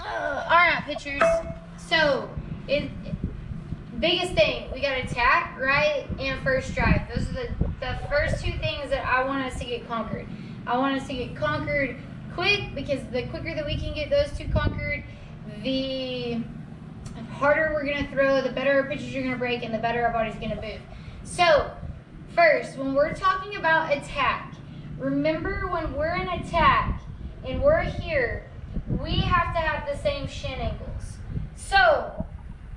All right, pitchers. So, biggest thing, we got attack, right, and first drive. Those are the first two things that I want us to get conquered. I want us to get conquered quick, because the quicker that we can get those two conquered, the harder we're going to throw, the better our pitches are going to break, and the better our body's going to move. So, first, when we're talking about attack, remember when we're in attack and we're here, we have to have the same shin angles. So,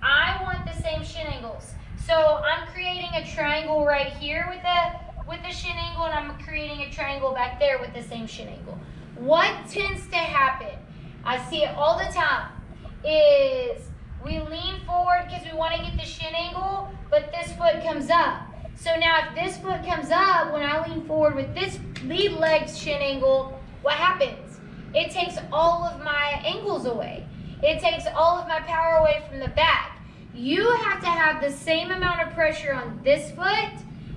I want the same shin angles. So, I'm creating a triangle right here with the shin angle, and I'm creating a triangle back there with the same shin angle. What tends to happen, I see it all the time, is we lean forward because we want to get the shin angle, but this foot comes up. So now if this foot comes up, when I lean forward with this lead leg shin angle, what happens? It takes all of my angles away. It takes all of my power away from the back. You have to have the same amount of pressure on this foot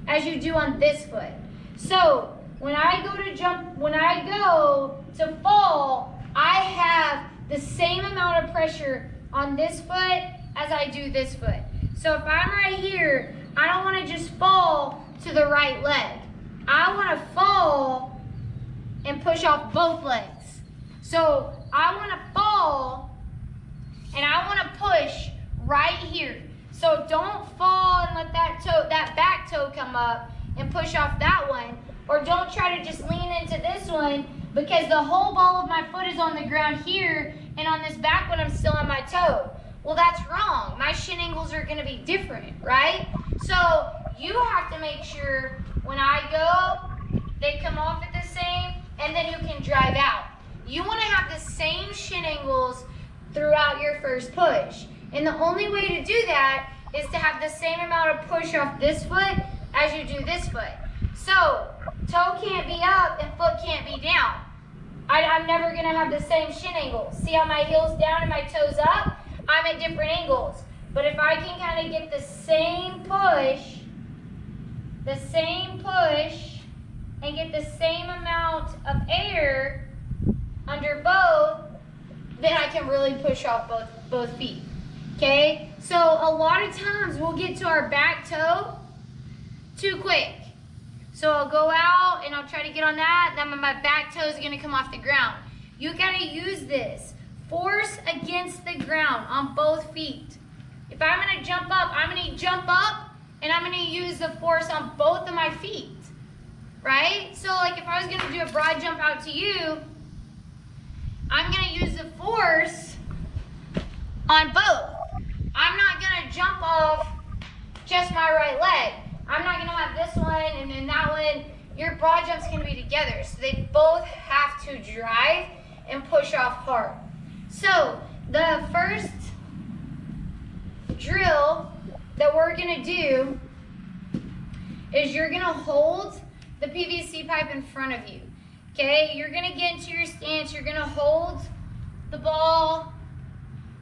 as you do on this foot. So when I go to fall, I have the same amount of pressure on this foot as I do this foot. So if I'm right here, I don't want to just fall to the right leg. I want to fall and push off both legs. So I want to fall and I want to push right here. So don't fall and let that back toe come up and push off that one. Or don't try to just lean into this one, because the whole ball of my foot is on the ground here, and on this back one I'm still on my toe. Well, that's wrong. My shin angles are going to be different, right? So you have to make sure when I go, they come off at the same, and then you can drive out. You want to have the same shin angles throughout your first push. And the only way to do that is to have the same amount of push off this foot as you do this foot. So toe can't be up and foot can't be down. I'm never going to have the same shin angle. See how my heel's down and my toes up? I'm at different angles. But if I can kind of get the same push, and get the same amount of air under both, then I can really push off both feet. Okay? So a lot of times we'll get to our back toe too quick. So I'll go out and I'll try to get on that, then my back toe is going to come off the ground. You got to use this. Force against the ground on both feet. If I'm going to jump up, I'm going to jump up and I'm going to use the force on both of my feet. Right? So like if I was going to do a broad jump out to you, I'm going to use the force on both. I'm not going to jump off just my right leg. I'm not going to have this one and then that one. Your broad jump's going to be together. So they both have to drive and push off hard. So the first drill that we're going to do is you're going to hold the PVC pipe in front of you. Okay? You're going to get into your stance. You're going to hold the ball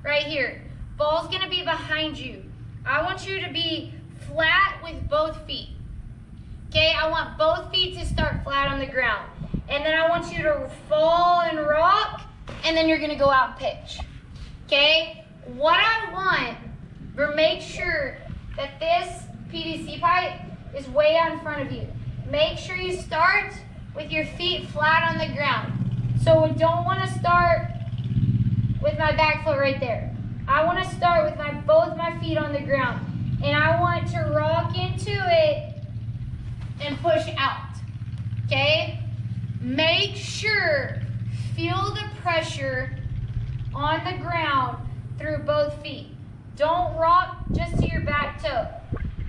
right here. Ball's going to be behind you. I want you to be flat with both feet. Okay, I want both feet to start flat on the ground. And then I want you to fall and rock, and then you're gonna go out and pitch. Okay, what I want, but make sure that this PVC pipe is way out in front of you. Make sure you start with your feet flat on the ground. So we don't wanna start with my back foot right there. I wanna start with both my feet on the ground. And I want to rock into it and push out, okay? Make sure, feel the pressure on the ground through both feet. Don't rock just to your back toe.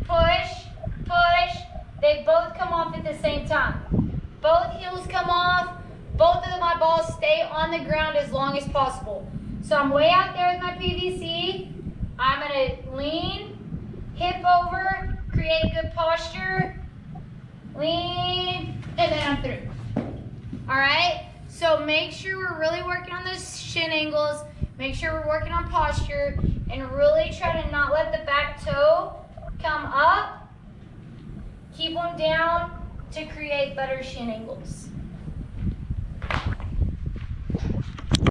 Push, push, they both come off at the same time. Both heels come off, both of my balls stay on the ground as long as possible. So I'm way out there with my PVC. I'm gonna lean, hip over, create good posture, lean, and then I'm through. All right? So make sure we're really working on those shin angles. Make sure we're working on posture, and really try to not let the back toe come up. Keep them down to create better shin angles.